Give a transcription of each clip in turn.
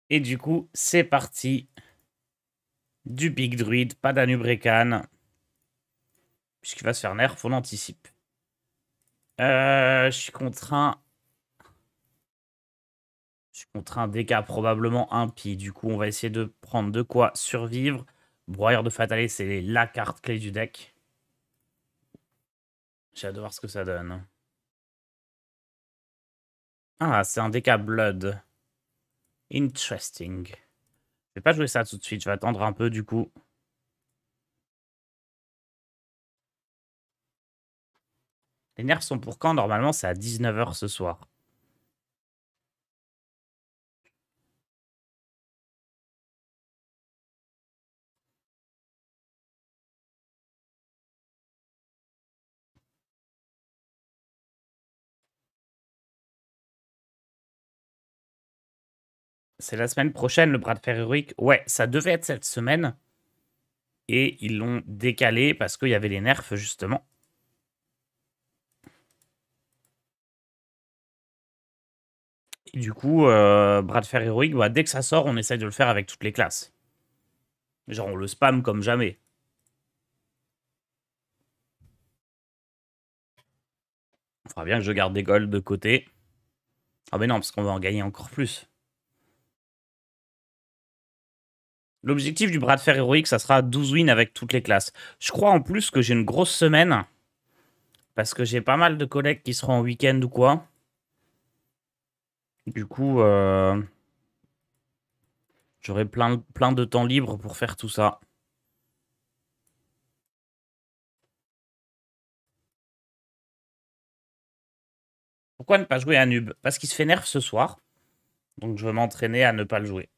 Et du coup, c'est parti. Du Big Druid, pas d'Anubrekan. Puisqu'il va se faire nerf, on l'anticipe. Je suis contraint. Je suis contre un DK probablement impie. Du coup, on va essayer de prendre de quoi survivre. Broyeur de Fatalé, c'est la carte clé du deck. J'ai hâte de voir ce que ça donne. Ah, c'est un DK Blood. Interesting. Je vais pas jouer ça tout de suite. Je vais attendre un peu du coup. Les nerfs sont pour quand? Normalement, c'est à 19 h ce soir. C'est la semaine prochaine, le bras de fer héroïque. Ouais, ça devait être cette semaine. Et ils l'ont décalé parce qu'il y avait les nerfs, justement. Et du coup, bras de fer héroïque, bah, dès que ça sort, on essaye de le faire avec toutes les classes. Genre, on le spam comme jamais. Il faudra bien que je garde des golds de côté. Ah mais non, parce qu'on va en gagner encore plus. L'objectif du bras de fer héroïque, ça sera 12 wins avec toutes les classes. Je crois en plus que j'ai une grosse semaine. Parce que j'ai pas mal de collègues qui seront en week-end ou quoi. Du coup, j'aurai plein de temps libre pour faire tout ça. Pourquoi ne pas jouer à Nub? Parce qu'il se fait nerf ce soir. Donc je veux m'entraîner à ne pas le jouer.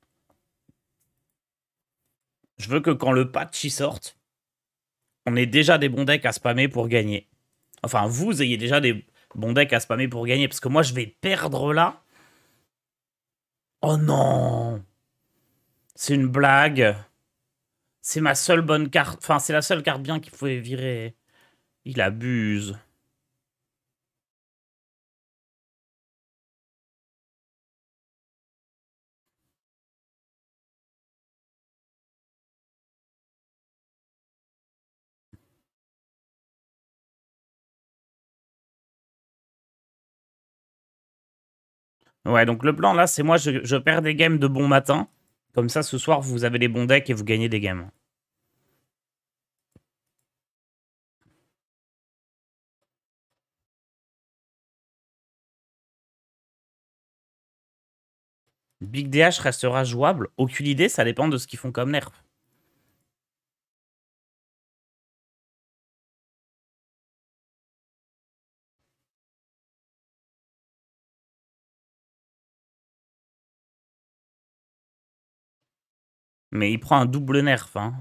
Je veux que quand le patch y sorte, on ait déjà des bons decks à spammer pour gagner. Enfin, vous ayez déjà des bons decks à spammer pour gagner. Parce que moi, je vais perdre là. Oh non! C'est une blague. C'est ma seule bonne carte. Enfin, c'est la seule carte bien qu'il pouvait virer. Il abuse. Ouais, donc le plan là, c'est moi, je perds des games de bon matin. Comme ça, ce soir, vous avez les bons decks et vous gagnez des games. Big DH restera jouable. Aucune idée, ça dépend de ce qu'ils font comme nerf. Mais il prend un double nerf. Hein.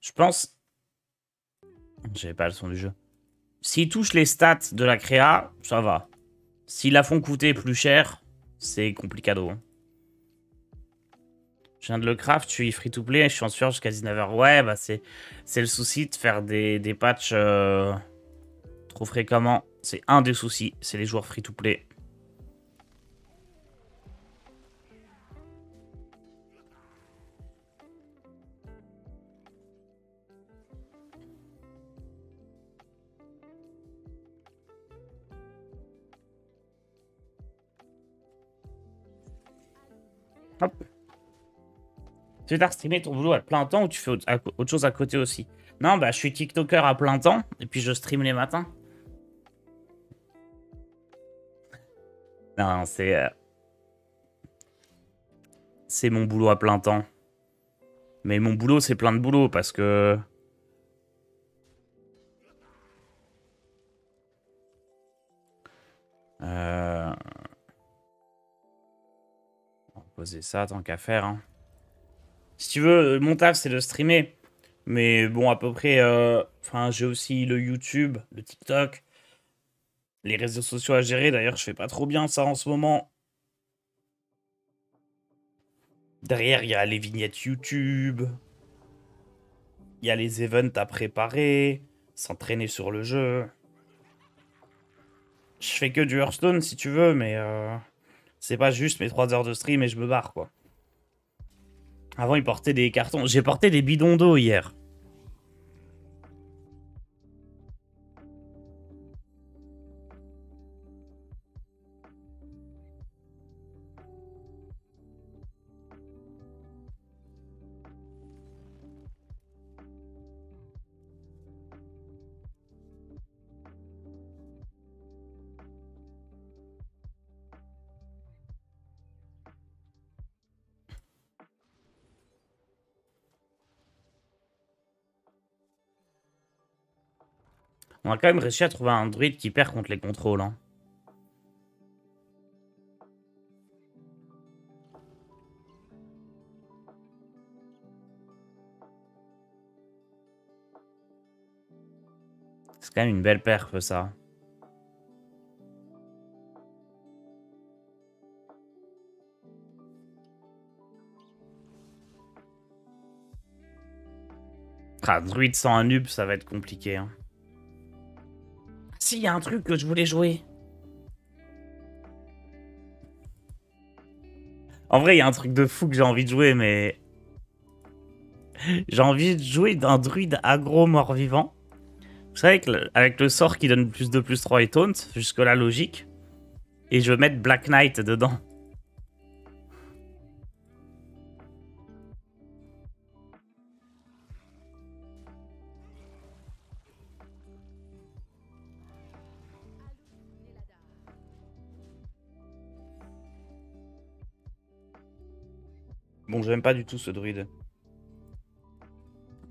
Je pense... J'avais pas le son du jeu. S'ils touchent les stats de la créa, ça va. S'ils la font coûter plus cher, c'est complicado. Hein. Je viens de le craft, je suis free to play, je suis en sueur jusqu'à 19 h. Ouais, bah c'est le souci de faire des patchs trop fréquemment. C'est un des soucis, c'est les joueurs free to play. Hop. Tu veux streamer ton boulot à plein temps ou tu fais autre chose à côté aussi? Non, bah je suis TikToker à plein temps et puis je stream les matins. Non, c'est mon boulot à plein temps. Mais mon boulot, c'est plein de boulot parce que... On va poser ça tant qu'à faire. Hein. Si tu veux, mon taf, c'est de streamer. Mais bon, à peu près... Enfin, j'ai aussi le YouTube, le TikTok, les réseaux sociaux à gérer. D'ailleurs, je fais pas trop bien ça en ce moment. Derrière, il y a les vignettes YouTube. Il y a les events à préparer. S'entraîner sur le jeu. Je fais que du Hearthstone si tu veux, mais C'est pas juste mes 3 heures de stream et je me barre, quoi. Avant, ils portaient des cartons. J'ai porté des bidons d'eau hier. On a quand même réussi à trouver un druide qui perd contre les contrôles. Hein. C'est quand même une belle perf, ça. Ah, druide sans un noob, ça va être compliqué. Hein. Si, il y a un truc que je voulais jouer. En vrai, il y a un truc de fou que j'ai envie de jouer, mais... J'ai envie de jouer d'un druide aggro mort-vivant. Vous savez, avec le sort qui donne plus de plus 3 et taunt, jusque-là logique. Et je veux mettre Black Knight dedans. Bon, j'aime pas du tout ce druide.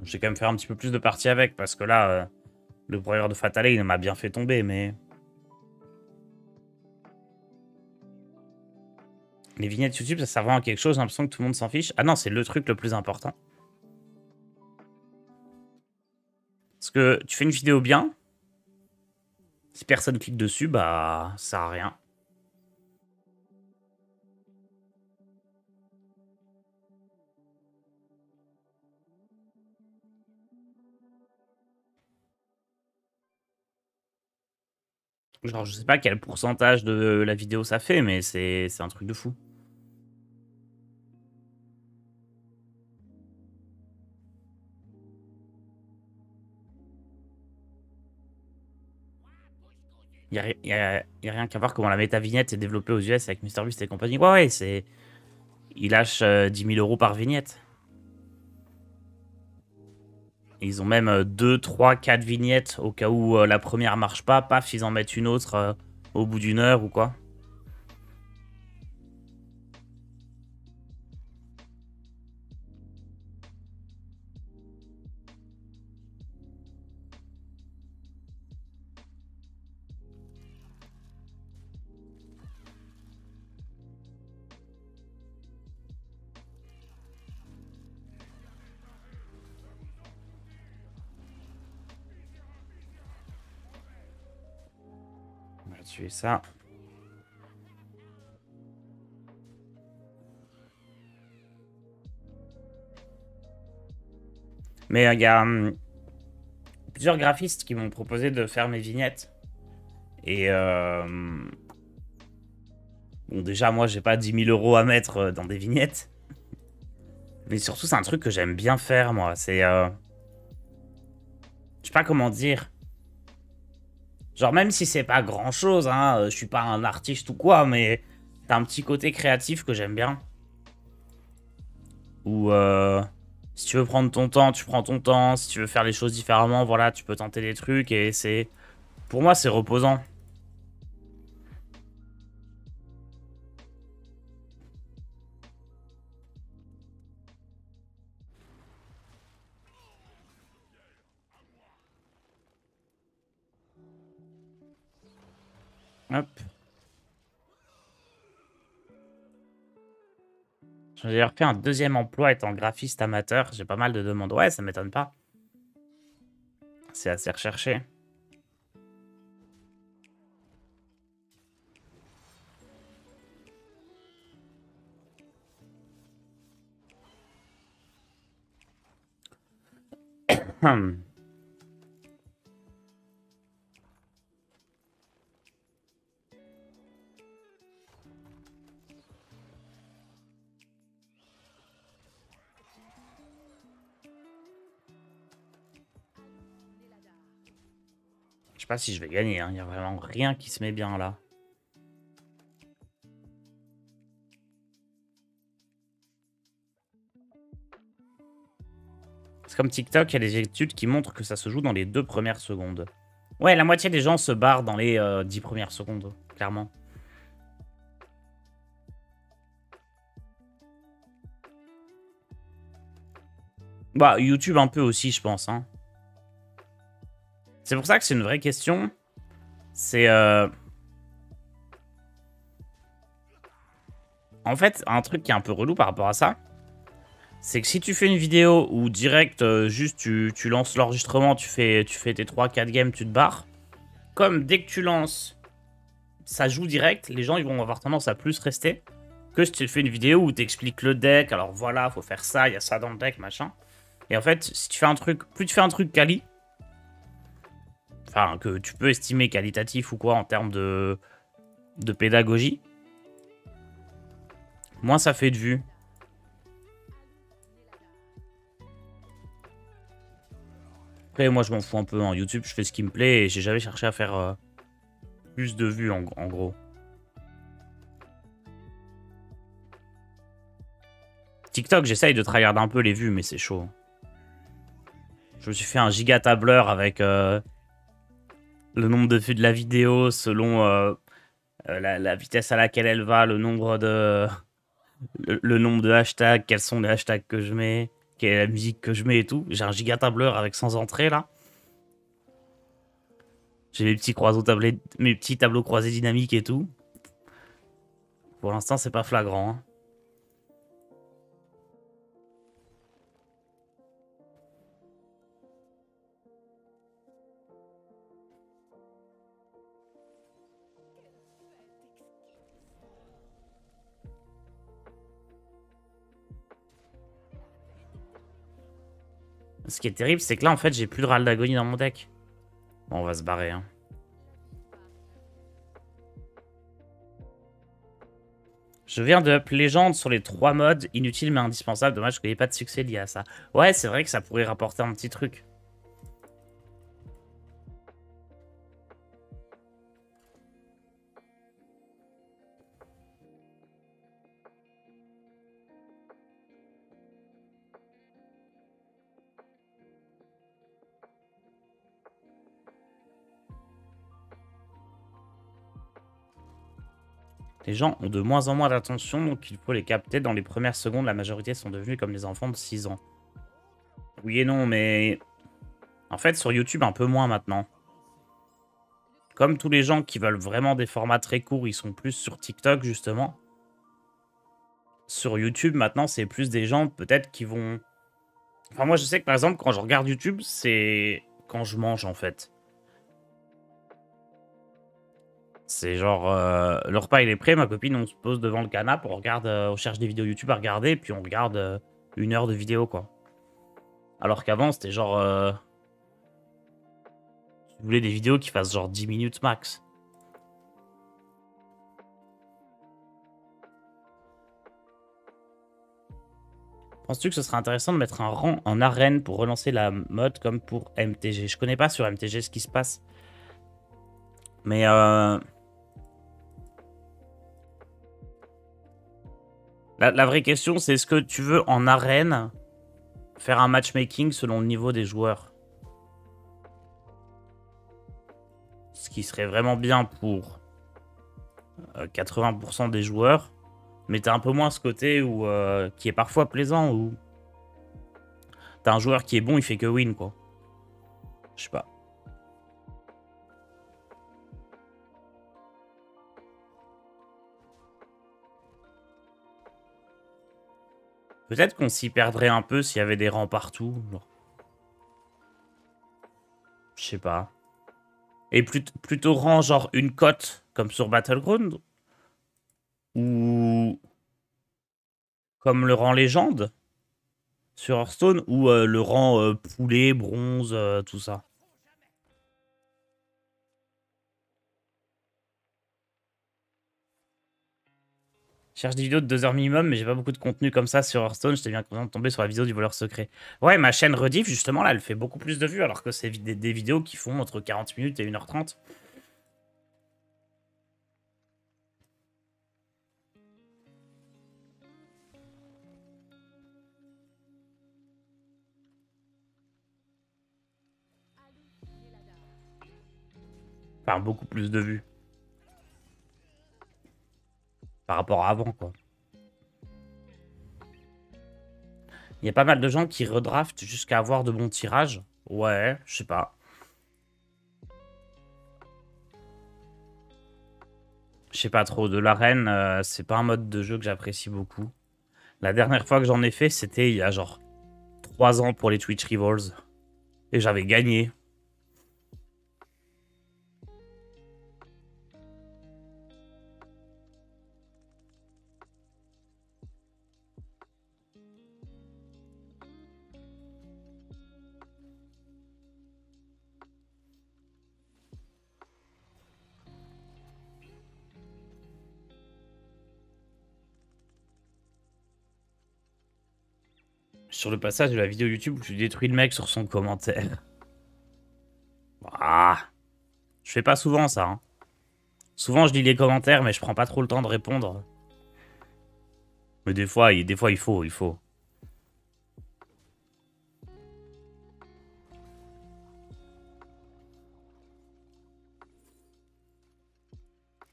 Je vais quand même faire un petit peu plus de parties avec, parce que là, le broyeur de Fatalé, il m'a bien fait tomber, mais... Les vignettes YouTube, ça sert vraiment à quelque chose, j'ai l'impression que tout le monde s'en fiche. Ah non, c'est le truc le plus important. Parce que tu fais une vidéo bien, si personne clique dessus, bah, ça sert à rien. Genre, je sais pas quel pourcentage de la vidéo ça fait, mais c'est un truc de fou. Y a rien qu'à voir comment la méta-vignette est développée aux US avec MrBeast et compagnie. Ouais, ouais, c'est... Ils lâchent 10 000 € par vignette. Ils ont même 2, 3, 4 vignettes au cas où la première marche pas. Paf, ils en mettent une autre au bout d'une heure ou quoi. On va tuer ça. Mais il y a plusieurs graphistes qui m'ont proposé de faire mes vignettes. Et bon, déjà, moi, j'ai pas 10 000 € à mettre dans des vignettes. Mais surtout, c'est un truc que j'aime bien faire, moi. C'est... Je sais pas comment dire. Genre, même si c'est pas grand-chose, hein, je suis pas un artiste ou quoi, mais t'as un petit côté créatif que j'aime bien. Où, si tu veux prendre ton temps, tu prends ton temps. Si tu veux faire les choses différemment, voilà, tu peux tenter des trucs. Et c'est... Pour moi, c'est reposant. Hop. J'ai refait un deuxième emploi étant graphiste amateur. J'ai pas mal de demandes. Ouais, ça m'étonne pas. C'est assez recherché. sais pas si je vais gagner, hein. Il y a vraiment rien qui se met bien là. C'est comme TikTok, il y a des études qui montrent que ça se joue dans les 2 premières secondes. Ouais, la moitié des gens se barrent dans les 10 premières secondes, clairement. Bah, YouTube un peu aussi, je pense. Hein. C'est pour ça que c'est une vraie question. C'est... En fait, un truc qui est un peu relou par rapport à ça, c'est que si tu fais une vidéo où direct, juste tu lances l'enregistrement, tu fais tes 3-4 games, tu te barres, comme dès que tu lances, ça joue direct, les gens ils vont avoir tendance à plus rester que si tu fais une vidéo où tu expliques le deck, alors voilà, faut faire ça, il y a ça dans le deck, machin. Et en fait, si tu fais un truc, plus tu fais un truc quali, enfin, que tu peux estimer qualitatif ou quoi en termes de pédagogie, moins ça fait de vues. Après, moi, je m'en fous un peu. En YouTube, je fais ce qui me plaît et j'ai jamais cherché à faire plus de vues, en gros. TikTok, j'essaye de tryhard un peu les vues, mais c'est chaud. Je me suis fait un giga tableur avec le nombre de vues de la vidéo selon la vitesse à laquelle elle va, le nombre de... le nombre de hashtags, quels sont les hashtags que je mets, quelle est la musique que je mets et tout. J'ai un giga tableur avec 100 entrées, là. J'ai mes petits tableaux croisés dynamiques et tout. Pour l'instant, c'est pas flagrant. Hein. Ce qui est terrible, c'est que là, en fait, j'ai plus de râle d'agonie dans mon deck. Bon, on va se barrer. Hein. Je viens de up légende sur les 3 modes, inutile mais indispensable. Dommage qu'il n'y ait pas de succès lié à ça. Ouais, c'est vrai que ça pourrait rapporter un petit truc. Les gens ont de moins en moins d'attention, donc il faut les capter. Dans les premières secondes, la majorité sont devenus comme des enfants de 6 ans. Oui et non, mais... En fait, sur YouTube, un peu moins maintenant. Comme tous les gens qui veulent vraiment des formats très courts, ils sont plus sur TikTok, justement. Sur YouTube, maintenant, c'est plus des gens, peut-être, qui vont... Enfin, moi, je sais que, par exemple, quand je regarde YouTube, c'est quand je mange, en fait. C'est genre, le repas il est prêt, ma copine, on se pose devant le canapé, on cherche des vidéos YouTube à regarder, puis on regarde 1 heure de vidéo, quoi. Alors qu'avant, c'était genre, si vous voulez des vidéos qui fassent genre 10 minutes max. Penses-tu que ce serait intéressant de mettre un rang en arène pour relancer la mode comme pour MTG? Je connais pas sur MTG ce qui se passe. Mais la vraie question, c'est est-ce que tu veux en arène faire un matchmaking selon le niveau des joueurs? Ce qui serait vraiment bien pour 80% des joueurs. Mais t'as un peu moins ce côté où, qui est parfois plaisant, où t'as un joueur qui est bon, il fait que win, quoi. Je sais pas. Peut-être qu'on s'y perdrait un peu s'il y avait des rangs partout. Je sais pas. Et plutôt rang genre une cote, comme sur Battleground. Ou comme le rang légende sur Hearthstone. Ou le rang poulet, bronze, tout ça. Je cherche des vidéos de 2 heures minimum, mais j'ai pas beaucoup de contenu comme ça sur Hearthstone. J'étais bien content de tomber sur la vidéo du voleur secret. Ouais, ma chaîne Rediff, justement, là, elle fait beaucoup plus de vues, alors que c'est des vidéos qui font entre 40 minutes et 1h30. Enfin, beaucoup plus de vues. Par rapport à avant, quoi. Il y a pas mal de gens qui redraftent jusqu'à avoir de bons tirages. Ouais, je sais pas. Je sais pas trop. De l'arène, c'est pas un mode de jeu que j'apprécie beaucoup. La dernière fois que j'en ai fait, c'était il y a genre 3 ans pour les Twitch Rivals. Et j'avais gagné. Sur le passage de la vidéo YouTube où tu détruis le mec sur son commentaire. Ah, je fais pas souvent ça. Hein. Souvent je lis les commentaires, mais je prends pas trop le temps de répondre. Mais des fois il faut.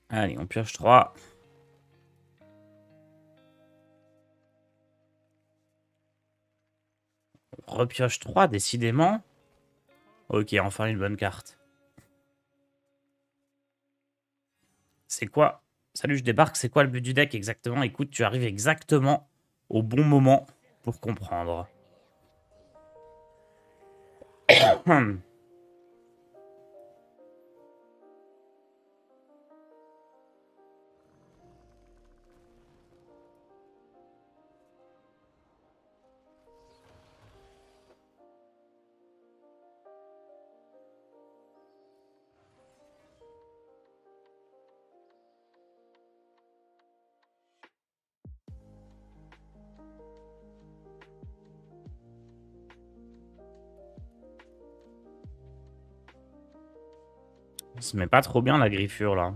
Allez, on pioche 3. On repioche 3, décidément. Ok, enfin une bonne carte. C'est quoi? Salut, je débarque. C'est quoi le but du deck exactement? Écoute, tu arrives exactement au bon moment pour comprendre. On se met pas trop bien la griffure là.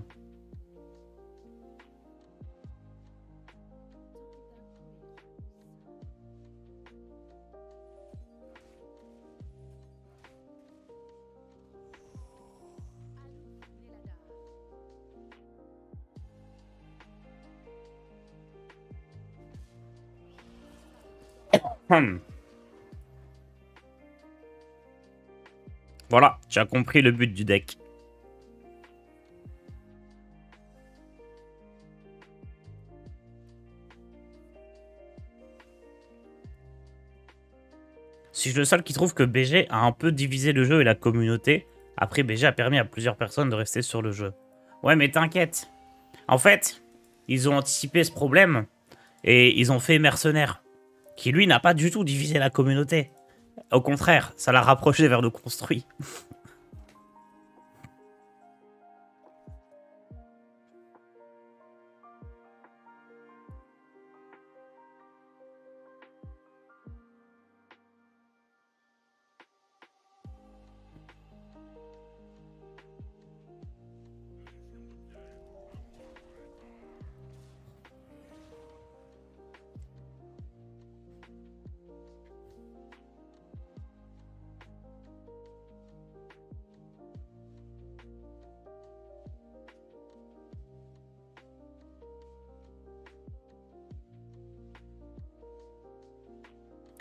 Voilà, tu as compris le but du deck. Si je suis le seul qui trouve que BG a un peu divisé le jeu et la communauté. Après, BG a permis à plusieurs personnes de rester sur le jeu. Ouais, mais t'inquiète. En fait, ils ont anticipé ce problème et ils ont fait Mercenaire, qui lui n'a pas du tout divisé la communauté. Au contraire, ça l'a rapproché vers le construit.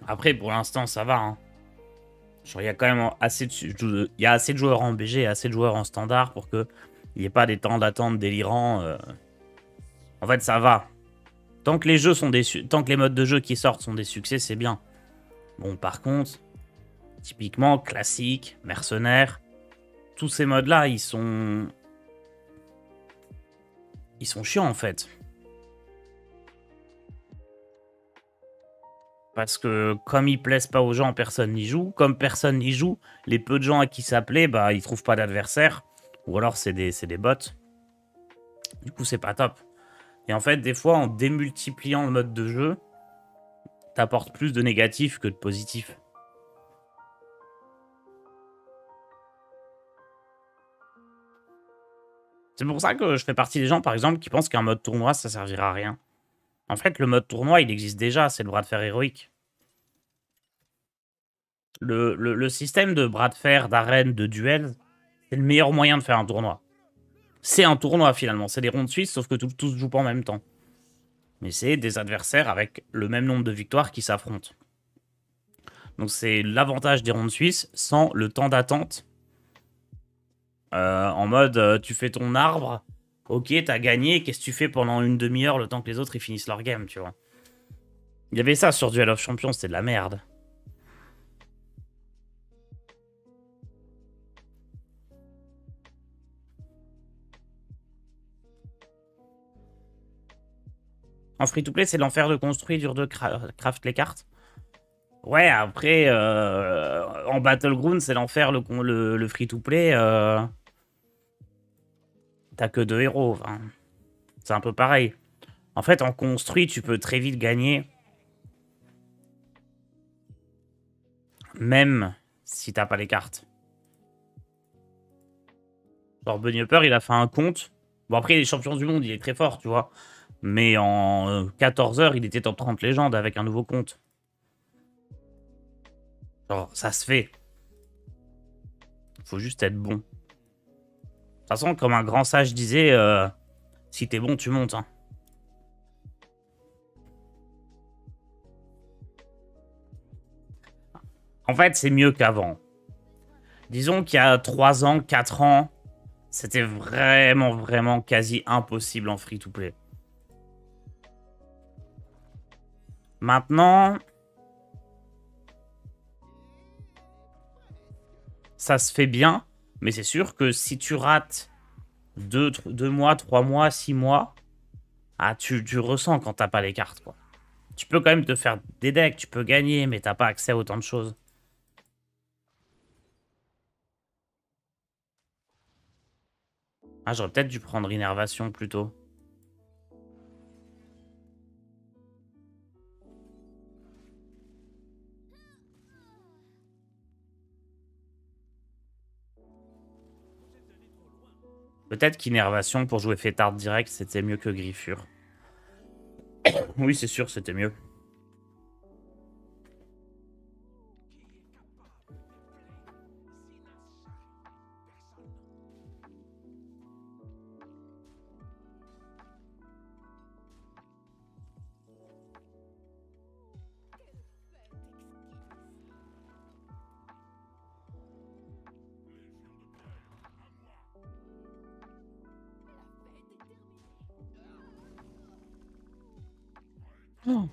Après, pour l'instant, ça va. Hein. Genre, il y a quand même assez de, il y a assez de joueurs en BG et assez de joueurs en standard pour que il n'y ait pas des temps d'attente délirants. En fait, ça va. Tant que les jeux sont tant que les modes de jeu qui sortent sont des succès, c'est bien. Bon, par contre, typiquement, classique, mercenaire, tous ces modes-là, ils sont chiants, en fait. Parce que comme ils plaisent pas aux gens, personne n'y joue. Comme personne n'y joue, les peu de gens à qui ça plaît, bah, ils trouvent pas d'adversaire. Ou alors, c'est des bots. Du coup, c'est pas top. Et en fait, des fois, en démultipliant le mode de jeu, t'apportes plus de négatifs que de positifs. C'est pour ça que je fais partie des gens, par exemple, qui pensent qu'un mode tournoi, ça servira à rien. En fait, le mode tournoi, il existe déjà, c'est le bras de fer héroïque. Le système de bras de fer, d'arène, de duel, c'est le meilleur moyen de faire un tournoi. C'est un tournoi, finalement. C'est des rondes suisses, sauf que tous ne jouent pas en même temps. Mais c'est des adversaires avec le même nombre de victoires qui s'affrontent. Donc c'est l'avantage des rondes suisses sans le temps d'attente. En mode, tu fais ton arbre, ok, t'as gagné, qu'est-ce que tu fais pendant une demi-heure le temps que les autres ils finissent leur game, tu vois. Il y avait ça sur Duel of Champions, c'était de la merde. En free-to-play, c'est l'enfer de construire, dur de craft les cartes. Ouais, après, en Battleground, c'est l'enfer, le free-to-play. T'as que 2 héros. Enfin, c'est un peu pareil. En fait, en construit, tu peux très vite gagner. Même si t'as pas les cartes. Genre, Bunny Hopper, il a fait un compte. Bon, après, il est champion du monde, il est très fort, tu vois. Mais en 14 heures, il était top 30 légende avec un nouveau compte. Genre, ça se fait. Faut juste être bon. De toute façon, comme un grand sage disait, si t'es bon, tu montes. Hein. En fait, c'est mieux qu'avant. Disons qu'il y a 3 ans, 4 ans, c'était vraiment quasi impossible en free-to-play. Maintenant, ça se fait bien, mais c'est sûr que si tu rates 2 mois, 3 mois, 6 mois, ah, tu ressens quand t'as pas les cartes, quoi. Tu peux quand même te faire des decks, tu peux gagner, mais t'as pas accès à autant de choses. Ah, j'aurais peut-être dû prendre Innervation plutôt. Peut-être qu'Innervation pour jouer Fêtard direct, c'était mieux que Griffure. Oui, c'est sûr, c'était mieux.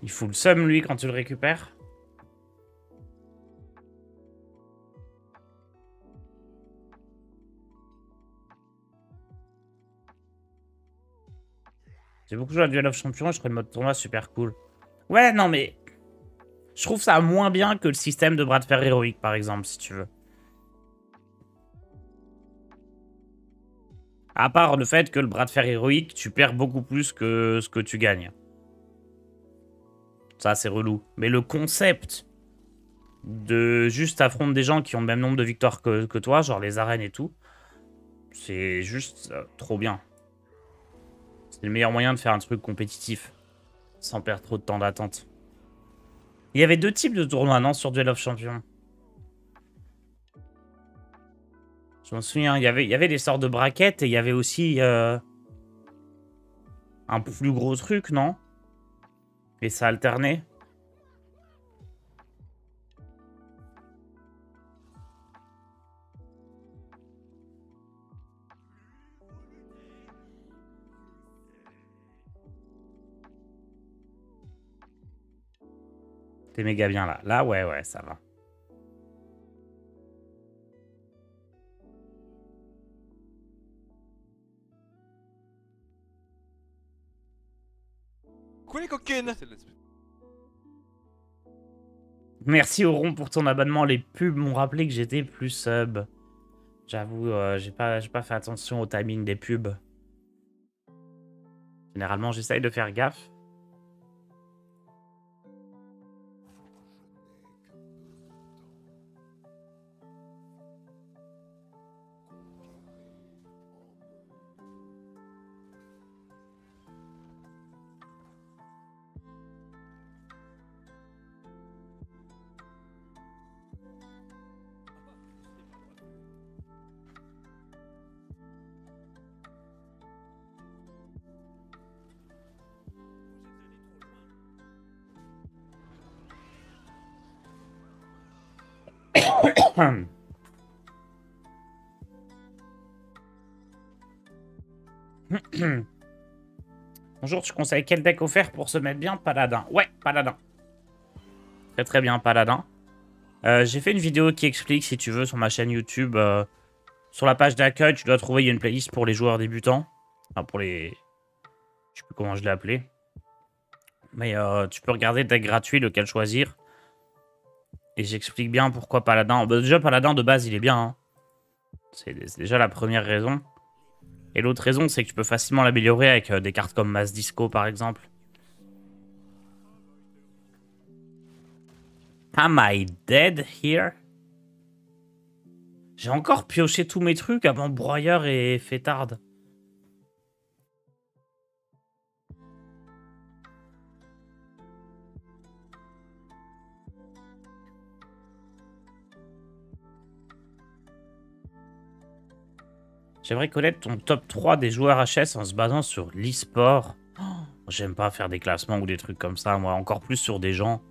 Il fout le seum, lui, quand tu le récupères. J'ai beaucoup joué à Duel of Champions et je trouve le mode tournoi super cool. Ouais, non, mais... Je trouve ça moins bien que le système de bras de fer héroïque, par exemple, si tu veux. À part le fait que le bras de fer héroïque, tu perds beaucoup plus que ce que tu gagnes. Ça, c'est relou. Mais le concept de juste affronter des gens qui ont le même nombre de victoires que toi, genre les arènes et tout, c'est juste trop bien. C'est le meilleur moyen de faire un truc compétitif, sans perdre trop de temps d'attente. Il y avait 2 types de tournois, non, sur Duel of Champions. Je m'en souviens, il y avait des sortes de braquettes et il y avait aussi un plus gros truc, non? Et ça alternait. T'es méga bien là. Là, ouais, ça va. Quoi les coquines? Merci Auron pour ton abonnement. Les pubs m'ont rappelé que j'étais plus sub. J'avoue, j'ai pas fait attention au timing des pubs. Généralement, j'essaye de faire gaffe. Bonjour, tu conseilles quel deck offert pour se mettre bien? Paladin. Ouais, Paladin. Très très bien, Paladin. J'ai fait une vidéo qui explique, si tu veux, sur ma chaîne YouTube. Sur la page d'accueil, tu dois trouver, il y a une playlist pour les joueurs débutants. Enfin, pour les... Je sais plus comment je l'ai appelé. Mais tu peux regarder le deck gratuit, lequel choisir. Et j'explique bien pourquoi Paladin. Bah, déjà, Paladin, de base, il est bien. Hein. C'est déjà la première raison. Et l'autre raison, c'est que tu peux facilement l'améliorer avec des cartes comme Mass Disco, par exemple. Am I dead here? J'ai encore pioché tous mes trucs avant broyeur et fêtarde. J'aimerais connaître ton top 3 des joueurs HS en se basant sur l'e-sport. Oh, j'aime pas faire des classements ou des trucs comme ça, moi. Encore plus sur des gens.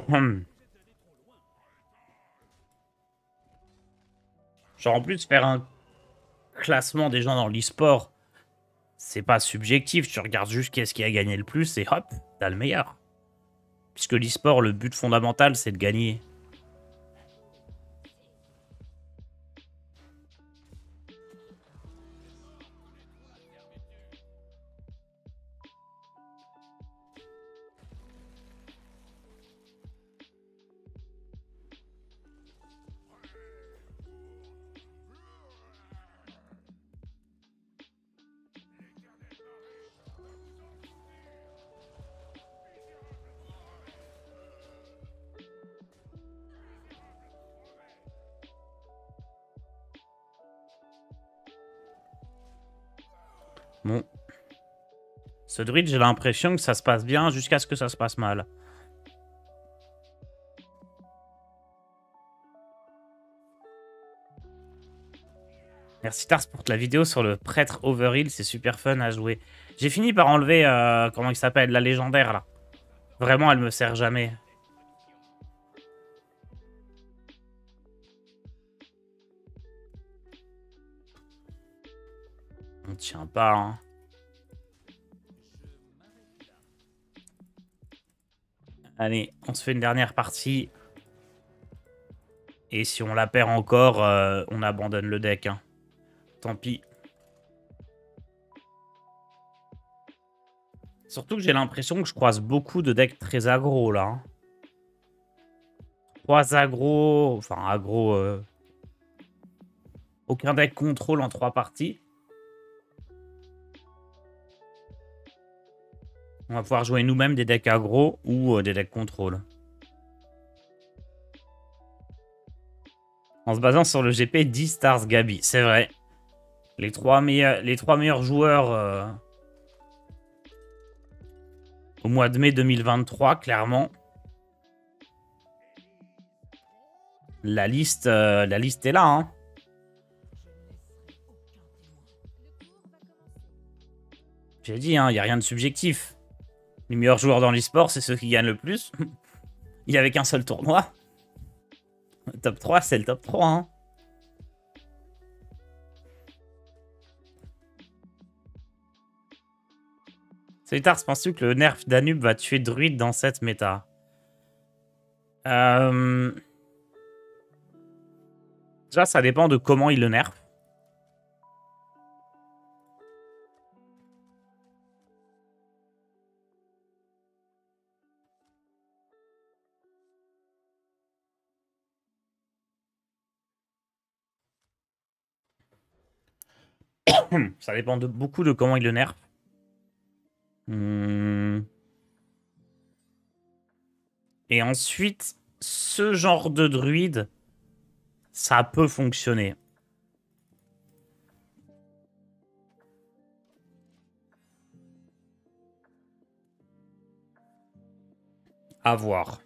Hmm. Genre, en plus, faire un classement des gens dans l'e-sport, c'est pas subjectif. Tu regardes juste qu'est-ce qui a gagné le plus et hop, t'as le meilleur. Puisque l'e-sport, le but fondamental, c'est de gagner. Bon. Ce druide, j'ai l'impression que ça se passe bien jusqu'à ce que ça se passe mal. Merci Tars pour la vidéo sur le prêtre Overhill, c'est super fun à jouer. J'ai fini par enlever, comment il s'appelle, la légendaire là. Vraiment, elle me sert jamais. On tient pas, hein. Allez, on se fait une dernière partie. Et si on la perd encore, on abandonne le deck. Hein. Tant pis. Surtout que j'ai l'impression que je croise beaucoup de decks très aggro là. Hein. 3 aggro, enfin aggro. Aucun deck contrôle en 3 parties. On va pouvoir jouer nous-mêmes des decks aggro ou des decks contrôle. En se basant sur le GP 10 Stars Gabi, c'est vrai. Les trois meilleurs joueurs au mois de mai 2023, clairement. La liste est là. Hein. J'ai dit, hein, il n'y a rien de subjectif. Les meilleurs joueurs dans l'e-sport, c'est ceux qui gagnent le plus. Il n'y avait qu'un seul tournoi. Le top 3, c'est le top 3. Hein. Solitaire, penses-tu que le nerf Danube va tuer Druid dans cette méta? Déjà, ça dépend de comment il le nerf. Ça dépend de beaucoup de comment il le nerf. Et ensuite, ce genre de druide, ça peut fonctionner. À voir.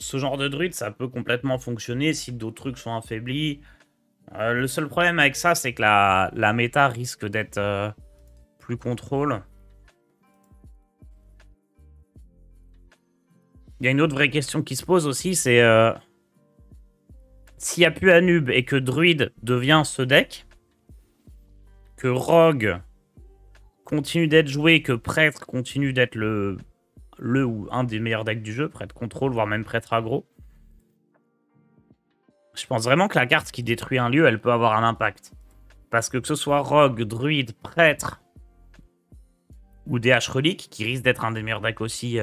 Ce genre de druide, ça peut complètement fonctionner si d'autres trucs sont affaiblis. Le seul problème avec ça, c'est que la méta risque d'être plus contrôle. Il y a une autre vraie question qui se pose aussi, c'est s'il n'y a plus Anub et que Druid devient ce deck, que Rogue continue d'être joué, que Prêtre continue d'être le ou un des meilleurs decks du jeu, Prêtre Contrôle, voire même Prêtre Aggro. Je pense vraiment que la carte qui détruit un lieu, elle peut avoir un impact. Parce que ce soit Rogue, Druide, Prêtre ou DH Relique, qui risque d'être un des meilleurs decks aussi,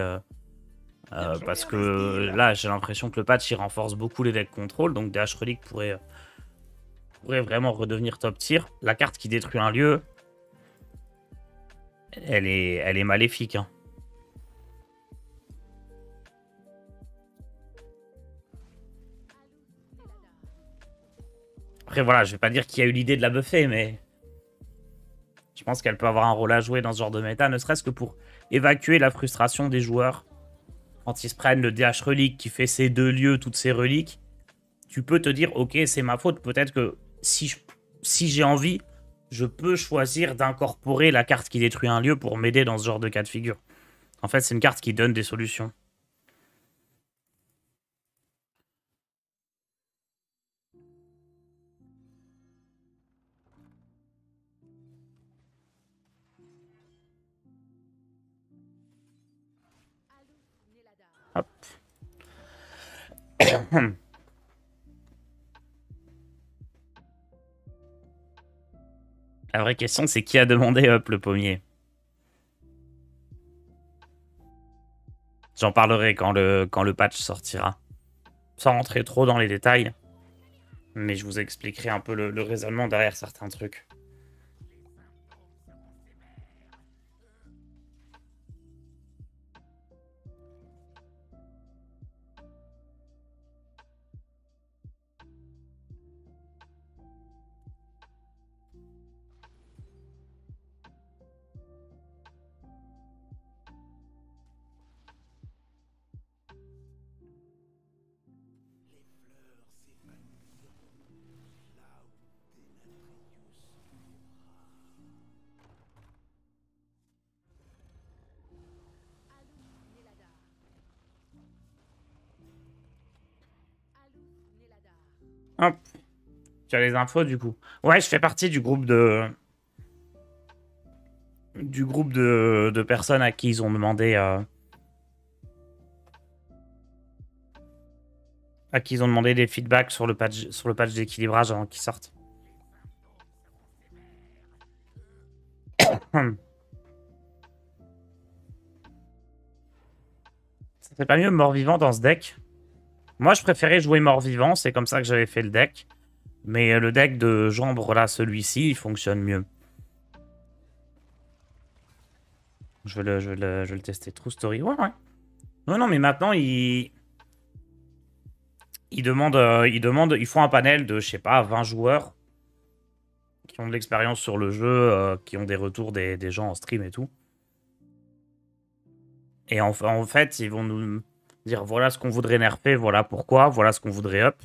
parce que là, j'ai l'impression que le patch, il renforce beaucoup les decks contrôle, donc DH Relique pourrait vraiment redevenir top tier. La carte qui détruit un lieu, elle est maléfique. Hein. Après, voilà, je vais pas dire qu'il y a eu l'idée de la buffer, mais je pense qu'elle peut avoir un rôle à jouer dans ce genre de méta, ne serait-ce que pour évacuer la frustration des joueurs. Quand ils se prennent le DH Relique qui fait ses 2 lieux, toutes ses reliques, tu peux te dire, ok, c'est ma faute. Peut-être que si j'ai envie, je peux choisir d'incorporer la carte qui détruit un lieu pour m'aider dans ce genre de cas de figure. En fait, c'est une carte qui donne des solutions. Hop. La vraie question, c'est qui a demandé Hop le pommier? J'en parlerai quand le patch sortira. Sans rentrer trop dans les détails. Mais je vous expliquerai un peu le raisonnement derrière certains trucs. Hop. Tu as les infos du coup. Ouais, je fais partie du groupe de personnes à qui ils ont demandé des feedbacks sur le patch d'équilibrage avant qu'il sorte. Ça fait pas mieux mort-vivant dans ce deck? Moi, je préférais jouer mort-vivant, c'est comme ça que j'avais fait le deck. Mais le deck de Jambre, là, celui-ci, il fonctionne mieux. Je vais le tester. True Story. Ouais, ouais. Non, mais maintenant, il demande, ils font un panel de, je sais pas, 20 joueurs. qui ont de l'expérience sur le jeu, qui ont des retours des gens en stream et tout. Et en fait, ils vont nous dire voilà ce qu'on voudrait nerfer, voilà pourquoi, voilà ce qu'on voudrait up.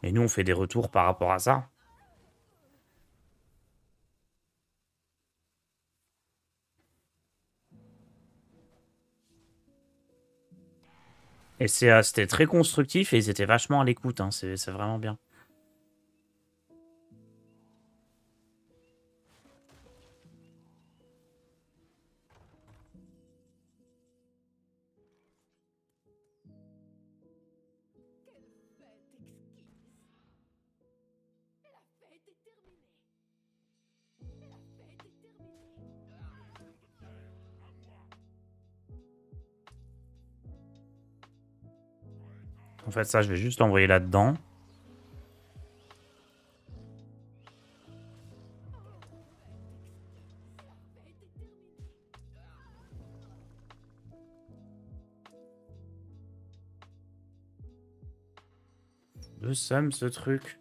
Et nous, on fait des retours par rapport à ça. Et c'était très constructif et ils étaient vachement à l'écoute, hein, c'est vraiment bien. En fait, ça, je vais juste l'envoyer là-dedans. Le seum, ce truc.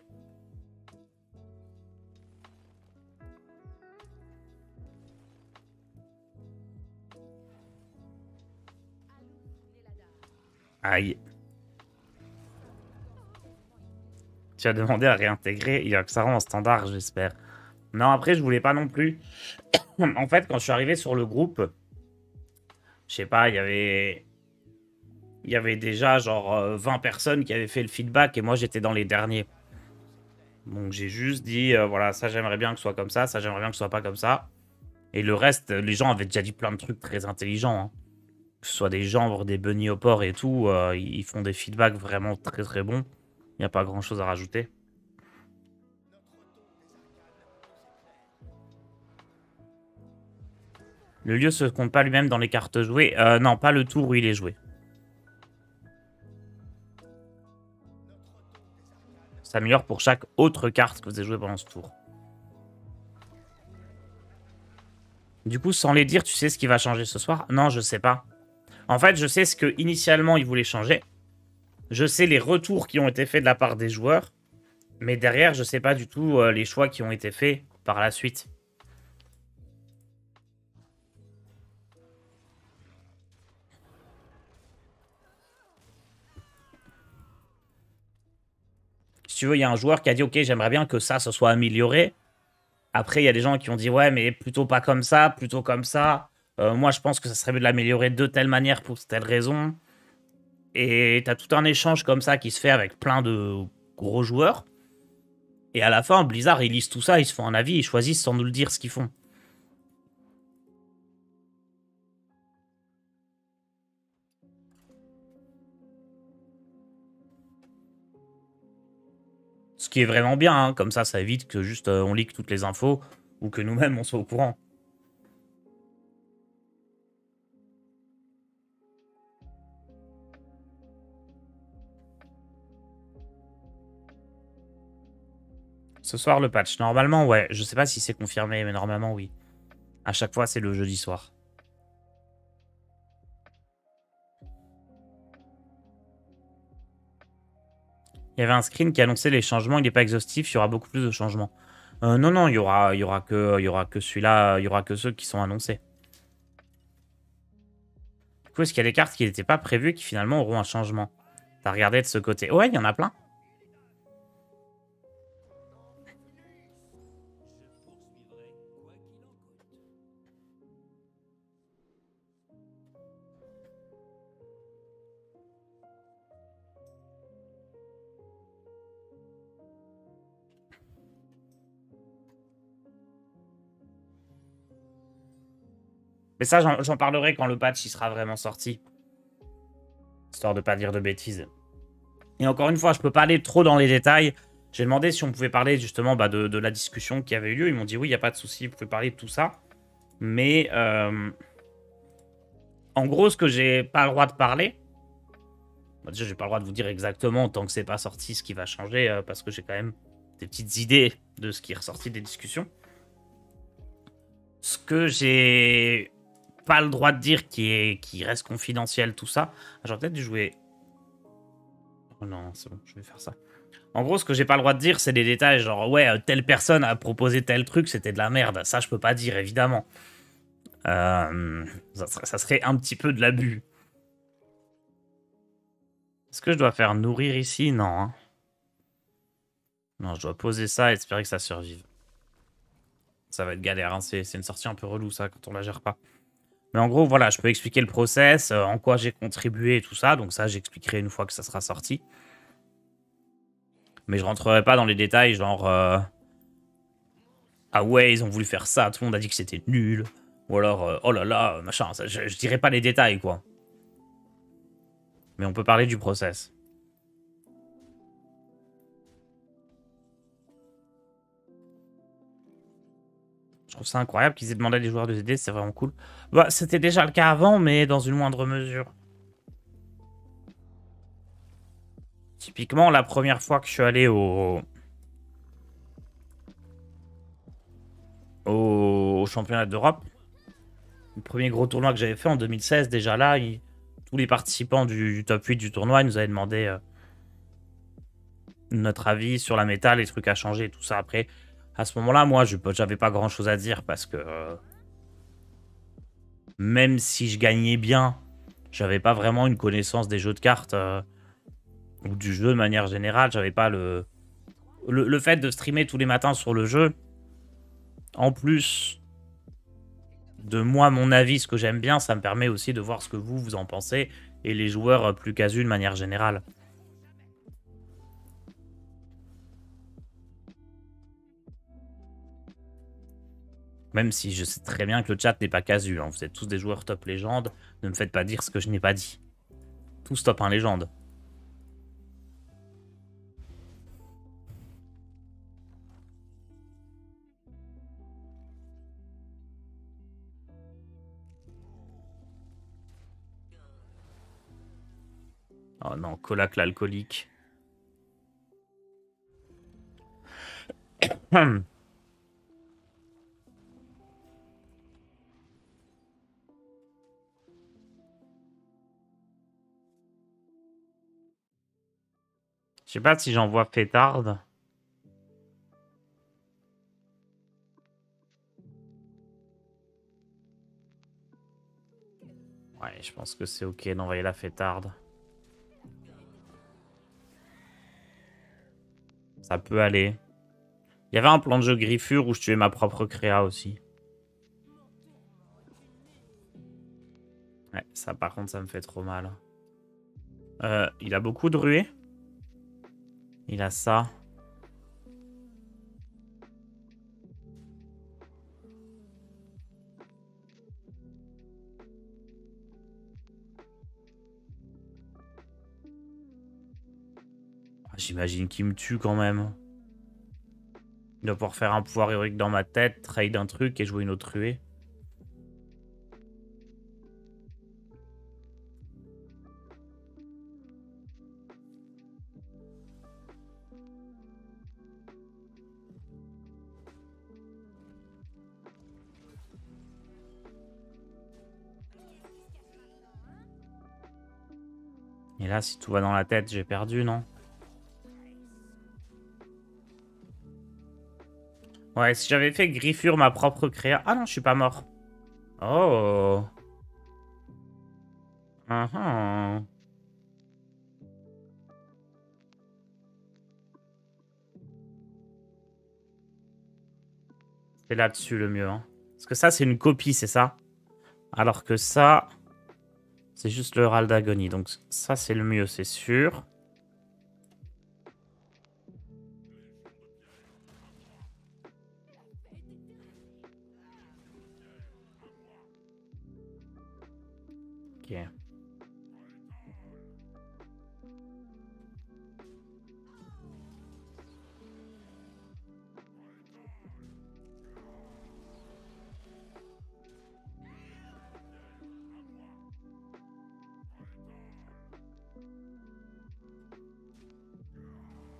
Aïe. Tu as demandé à réintégrer Yaxaran en standard, j'espère. Non, après, je voulais pas non plus. En fait, quand je suis arrivé sur le groupe, je sais pas, il y avait déjà genre 20 personnes qui avaient fait le feedback et moi, j'étais dans les derniers. Donc, j'ai juste dit, voilà, ça, j'aimerais bien que ce soit comme ça j'aimerais bien que ce soit pas comme ça. Et le reste, les gens avaient déjà dit plein de trucs très intelligents, hein. Que ce soit des genres, des bunny au port et tout, ils font des feedbacks vraiment très très bons. Il n'y a pas grand chose à rajouter. Le lieu se compte pas lui-même dans les cartes jouées. Non, pas le tour où il est joué. Ça s'améliore pour chaque autre carte que vous avez joué pendant ce tour. Du coup, sans les dire, tu sais ce qui va changer ce soir? Non, je sais pas. En fait, je sais ce que initialement ils voulaient changer. Je sais les retours qui ont été faits de la part des joueurs. Mais derrière, je sais pas du tout les choix qui ont été faits par la suite. Si tu veux, il y a un joueur qui a dit ok, j'aimerais bien que ça se soit amélioré. Après, il y a des gens qui ont dit ouais, mais plutôt pas comme ça, plutôt comme ça. Moi, je pense que ça serait mieux de l'améliorer de telle manière pour telle raison. Et t'as tout un échange comme ça qui se fait avec plein de gros joueurs. Et à la fin, Blizzard, ils lisent tout ça, ils se font un avis, ils choisissent sans nous le dire ce qu'ils font. Ce qui est vraiment bien, hein. Comme ça évite que juste on leak toutes les infos ou que nous-mêmes on soit au courant. Ce soir, le patch. Normalement, ouais. Je sais pas si c'est confirmé, mais normalement, oui. À chaque fois, c'est le jeudi soir. Il y avait un screen qui annonçait les changements. Il n'est pas exhaustif. Il y aura beaucoup plus de changements. Non, non, il y aura que celui-là. Il y aura que ceux qui sont annoncés. Du coup, est-ce qu'il y a des cartes qui n'étaient pas prévues qui finalement auront un changement? T'as regardé de ce côté? Ouais, il y en a plein. Mais ça, j'en parlerai quand le patch il sera vraiment sorti. Histoire de pas dire de bêtises. Et encore une fois, je peux pas aller trop dans les détails. J'ai demandé si on pouvait parler justement de la discussion qui avait eu lieu. Ils m'ont dit oui, il n'y a pas de souci, vous pouvez parler de tout ça. Mais en gros, ce que j'ai pas le droit de parler, déjà, j'ai pas le droit de vous dire exactement tant que c'est pas sorti ce qui va changer, parce que j'ai quand même des petites idées de ce qui est ressorti des discussions. Ce que j'ai pas le droit de dire qui reste confidentiel, tout ça. J'aurais peut-être dû jouer. Oh non, c'est bon, je vais faire ça. En gros, ce que j'ai pas le droit de dire, c'est des détails genre ouais, telle personne a proposé tel truc, c'était de la merde. Ça, je peux pas dire, évidemment. Ça serait un petit peu de l'abus. Est-ce que je dois faire nourrir ici? Non. Hein. Non, je dois poser ça et espérer que ça survive. Ça va être galère, hein. C'est une sortie un peu relou, ça, quand on la gère pas. Mais en gros, voilà, je peux expliquer le process, en quoi j'ai contribué et tout ça. Donc ça, j'expliquerai une fois que ça sera sorti. Mais je rentrerai pas dans les détails, genre... ah ouais, ils ont voulu faire ça, tout le monde a dit que c'était nul. Ou alors, oh là là, machin. Ça, je dirai pas les détails, quoi. Mais on peut parler du process. Je trouve ça incroyable qu'ils aient demandé à des joueurs de aider, c'est vraiment cool. Bah, c'était déjà le cas avant, mais dans une moindre mesure. Typiquement, la première fois que je suis allé au championnat d'Europe, le premier gros tournoi que j'avais fait en 2016, déjà là, tous les participants du top 8 du tournoi nous avaient demandé notre avis sur la méta, les trucs à changer, tout ça. Après, à ce moment-là, moi, j'avais pas grand-chose à dire parce que même si je gagnais bien, j'avais pas vraiment une connaissance des jeux de cartes ou du jeu de manière générale. J'avais pas le fait de streamer tous les matins sur le jeu. En plus de moi, mon avis, ce que j'aime bien, ça me permet aussi de voir ce que vous en pensez et les joueurs plus casus de manière générale. Même si je sais très bien que le chat n'est pas casu. Hein. Vous êtes tous des joueurs top légende. Ne me faites pas dire ce que je n'ai pas dit. Tous top 1 légende. Oh non, Colac l'alcoolique. Je sais pas si j'envoie Fêtarde. Ouais, je pense que c'est ok d'envoyer la Fêtarde. Ça peut aller. Il y avait un plan de jeu Griffure où je tuais ma propre créa aussi. Ouais, ça par contre, ça me fait trop mal. Il a beaucoup de ruées. Il a ça. J'imagine qu'il me tue quand même. Il doit pouvoir faire un pouvoir héroïque dans ma tête, trade un truc et jouer une autre ruée. Et là, si tout va dans la tête, j'ai perdu, non? Ouais, si j'avais fait Griffure, ma propre créa... Ah non, je suis pas mort. Oh. C'est là-dessus le mieux. Hein. Parce que ça, c'est une copie, c'est ça? Alors que ça, c'est juste le râle d'agonie. Donc ça, c'est le mieux, c'est sûr. Ok.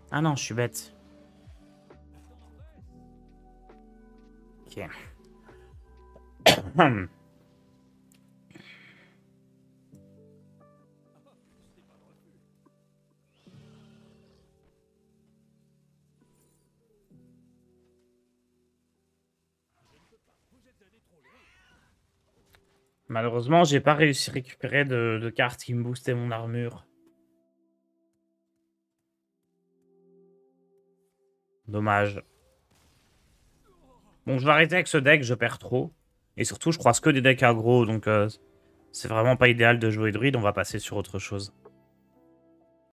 Ah non, je suis bête. Ok. Malheureusement, j'ai pas réussi à récupérer de cartes qui me boostaient mon armure. Dommage. Bon, je vais arrêter avec ce deck, je perds trop. Et surtout, je croise que des decks aggro, donc c'est vraiment pas idéal de jouer druide, on va passer sur autre chose.